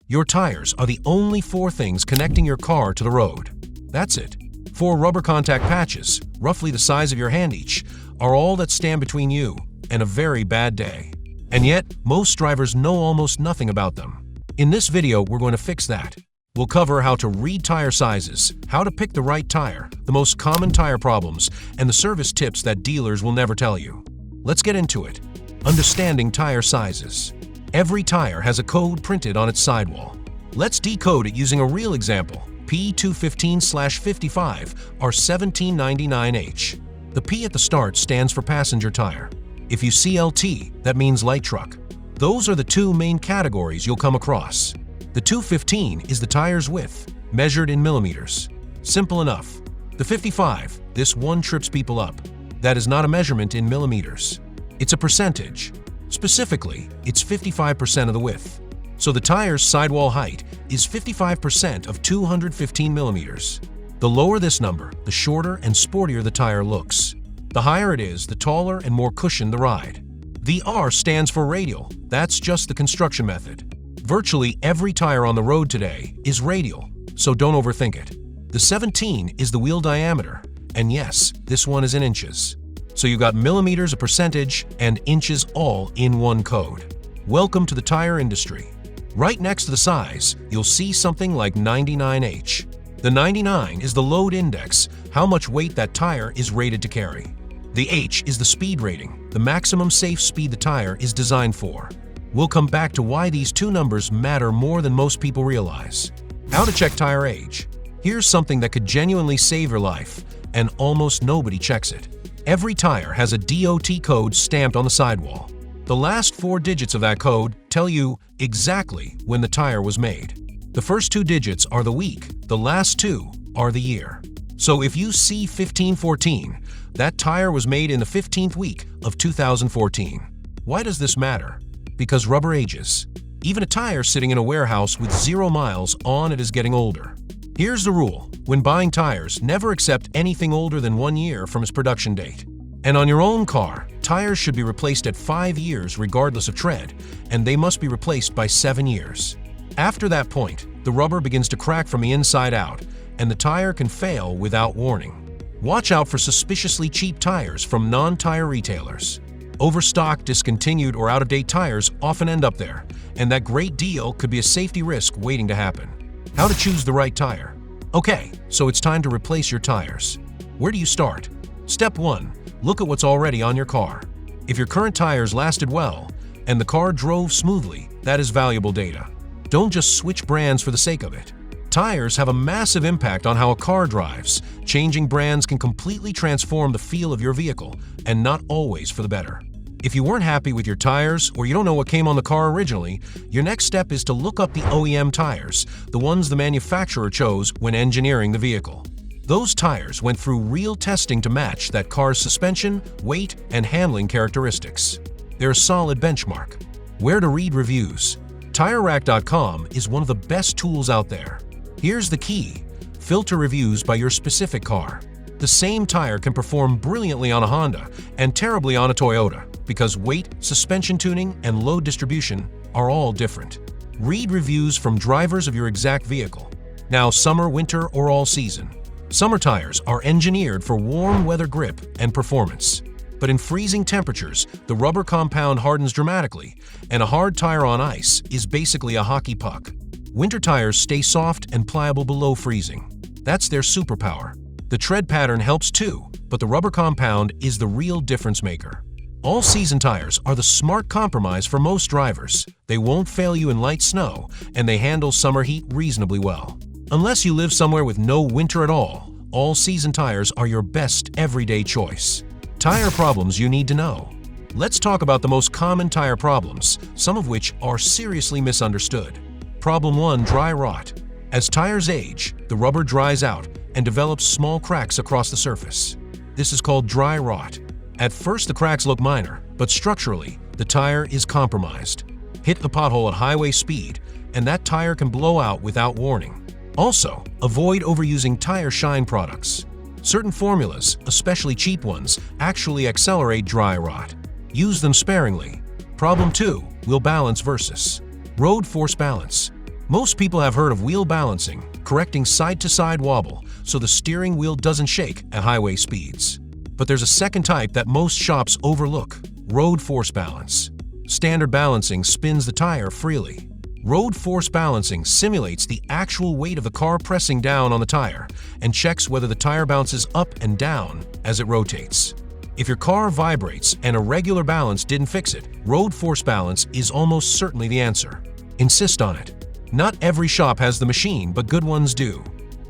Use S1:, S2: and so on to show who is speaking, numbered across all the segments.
S1: Your tires are the only four things connecting your car to the road. That's it. Four rubber contact patches, roughly the size of your hand each, are all that stand between you and a very bad day. And yet, most drivers know almost nothing about them. In this video, we're going to fix that. We'll cover how to read tire sizes, how to pick the right tire, the most common tire problems, and the service tips that dealers will never tell you. Let's get into it. Understanding tire sizes. Every tire has a code printed on its sidewall. Let's decode it using a real example. P215/55 are 1799H. The P at the start stands for passenger tire. If you see LT, that means light truck. Those are the two main categories you'll come across. The 215 is the tire's width, measured in millimeters. Simple enough. The 55, this one trips people up. That is not a measurement in millimeters. It's a percentage. Specifically, it's 55% of the width. So the tire's sidewall height is 55% of 215 millimeters. The lower this number, the shorter and sportier the tire looks. The higher it is, the taller and more cushioned the ride. The R stands for radial. That's just the construction method. Virtually every tire on the road today is radial, so don't overthink it. The 17 is the wheel diameter, and yes, this one is in inches. So you got millimeters, a percentage, and inches all in one code. Welcome to the tire industry. Right next to the size, you'll see something like 99H. The 99 is the load index, how much weight that tire is rated to carry. The H is the speed rating, the maximum safe speed the tire is designed for. We'll come back to why these two numbers matter more than most people realize. How to check tire age. Here's something that could genuinely save your life, and almost nobody checks it. Every tire has a DOT code stamped on the sidewall. The last four digits of that code tell you exactly when the tire was made. The first two digits are the week, the last two are the year. So if you see 1514, that tire was made in the 15th week of 2014. Why does this matter? Because rubber ages. Even a tire sitting in a warehouse with 0 miles on it is getting older. Here's the rule. When buying tires, never accept anything older than 1 year from its production date. And on your own car, tires should be replaced at 5 years regardless of tread, and they must be replaced by 7 years. After that point, the rubber begins to crack from the inside out, and the tire can fail without warning. Watch out for suspiciously cheap tires from non-tire retailers. Overstocked, discontinued, or out-of-date tires often end up there, and that great deal could be a safety risk waiting to happen. How to choose the right tire. Okay, so it's time to replace your tires. Where do you start? Step 1. Look at what's already on your car. If your current tires lasted well, and the car drove smoothly, that is valuable data. Don't just switch brands for the sake of it. Tires have a massive impact on how a car drives. Changing brands can completely transform the feel of your vehicle, and not always for the better. If you weren't happy with your tires, or you don't know what came on the car originally, your next step is to look up the OEM tires, the ones the manufacturer chose when engineering the vehicle. Those tires went through real testing to match that car's suspension, weight, and handling characteristics. They're a solid benchmark. Where to read reviews. TireRack.com is one of the best tools out there. Here's the key. Filter reviews by your specific car. The same tire can perform brilliantly on a Honda and terribly on a Toyota because weight, suspension tuning, and load distribution are all different. Read reviews from drivers of your exact vehicle. Now, summer, winter, or all season. Summer tires are engineered for warm weather grip and performance. But in freezing temperatures, the rubber compound hardens dramatically, and a hard tire on ice is basically a hockey puck. Winter tires stay soft and pliable below freezing. That's their superpower. The tread pattern helps too, but the rubber compound is the real difference maker. All-season tires are the smart compromise for most drivers. They won't fail you in light snow, and they handle summer heat reasonably well. Unless you live somewhere with no winter at all-season tires are your best everyday choice. Tire problems you need to know. Let's talk about the most common tire problems, some of which are seriously misunderstood. Problem 1. Dry rot. As tires age, the rubber dries out and develops small cracks across the surface. This is called dry rot. At first, the cracks look minor, but structurally, the tire is compromised. Hit the pothole at highway speed, and that tire can blow out without warning. Also, avoid overusing tire shine products. Certain formulas, especially cheap ones, actually accelerate dry rot. Use them sparingly. Problem 2. Wheel balance versus road force balance. Most people have heard of wheel balancing, correcting side-to-side wobble so the steering wheel doesn't shake at highway speeds. But there's a second type that most shops overlook: road force balance. Standard balancing spins the tire freely. Road force balancing simulates the actual weight of the car pressing down on the tire and checks whether the tire bounces up and down as it rotates. If your car vibrates and a regular balance didn't fix it, road force balance is almost certainly the answer. Insist on it. Not every shop has the machine, but good ones do.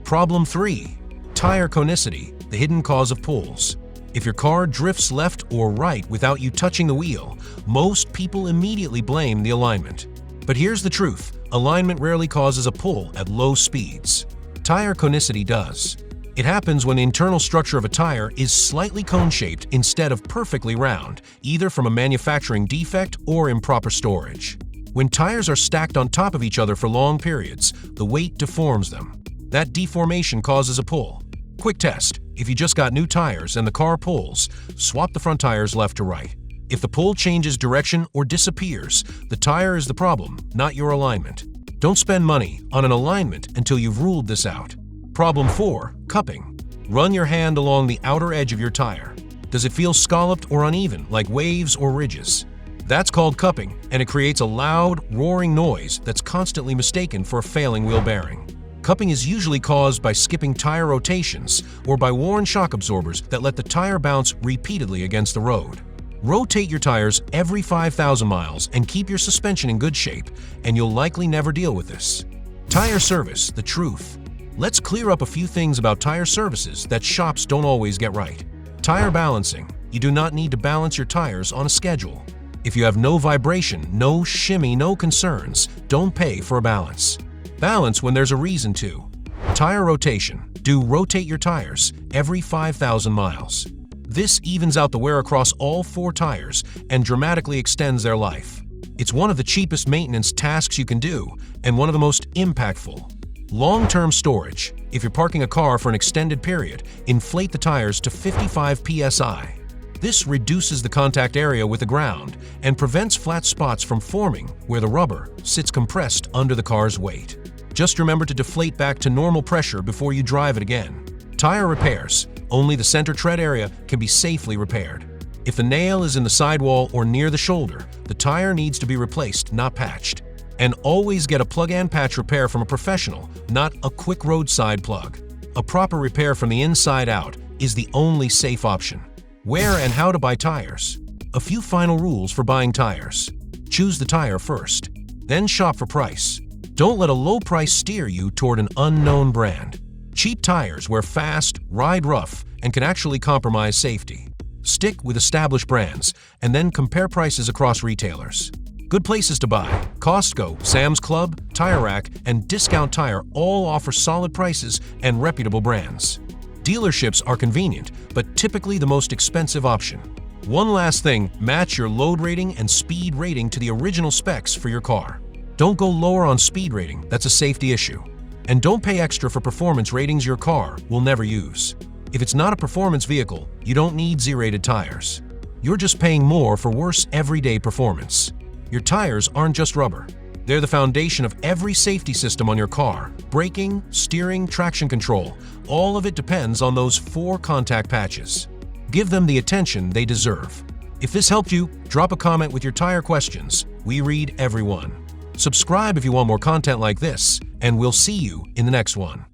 S1: Problem 3. Tire conicity, the hidden cause of pulls. If your car drifts left or right without you touching the wheel, most people immediately blame the alignment. But here's the truth: alignment rarely causes a pull at low speeds. Tire conicity does. It happens when the internal structure of a tire is slightly cone-shaped instead of perfectly round, either from a manufacturing defect or improper storage. When tires are stacked on top of each other for long periods, the weight deforms them. That deformation causes a pull. Quick test: if you just got new tires and the car pulls, swap the front tires left to right. If the pull changes direction or disappears, the tire is the problem, not your alignment. Don't spend money on an alignment until you've ruled this out. Problem 4. Cupping. Run your hand along the outer edge of your tire. Does it feel scalloped or uneven, like waves or ridges? That's called cupping, and it creates a loud, roaring noise that's constantly mistaken for a failing wheel bearing. Cupping is usually caused by skipping tire rotations or by worn shock absorbers that let the tire bounce repeatedly against the road. Rotate your tires every 5,000 miles and keep your suspension in good shape, and you'll likely never deal with this. Tire service, the truth. Let's clear up a few things about tire services that shops don't always get right. Tire balancing. You do not need to balance your tires on a schedule. If you have no vibration, no shimmy, no concerns, don't pay for a balance. Balance when there's a reason to. Tire rotation. Do rotate your tires every 5,000 miles. This evens out the wear across all 4 tires and dramatically extends their life. It's one of the cheapest maintenance tasks you can do and one of the most impactful. Long-term storage. If you're parking a car for an extended period, inflate the tires to 55 psi. This reduces the contact area with the ground and prevents flat spots from forming where the rubber sits compressed under the car's weight. Just remember to deflate back to normal pressure before you drive it again. Tire repairs. Only the center tread area can be safely repaired. If the nail is in the sidewall or near the shoulder, the tire needs to be replaced, not patched. And always get a plug and patch repair from a professional, not a quick roadside plug. A proper repair from the inside out is the only safe option. Where and how to buy tires. A few final rules for buying tires. Choose the tire first, then shop for price. Don't let a low price steer you toward an unknown brand. Cheap tires wear fast, ride rough, and can actually compromise safety. Stick with established brands, and then compare prices across retailers. Good places to buy: Costco, Sam's Club, Tire Rack, and Discount Tire all offer solid prices and reputable brands. Dealerships are convenient, but typically the most expensive option. One last thing: match your load rating and speed rating to the original specs for your car. Don't go lower on speed rating, that's a safety issue. And don't pay extra for performance ratings your car will never use. If it's not a performance vehicle, you don't need Z-rated tires. You're just paying more for worse everyday performance. Your tires aren't just rubber. They're the foundation of every safety system on your car. Braking, steering, traction control, all of it depends on those 4 contact patches. Give them the attention they deserve. If this helped you, drop a comment with your tire questions. We read every one. Subscribe if you want more content like this, and we'll see you in the next one.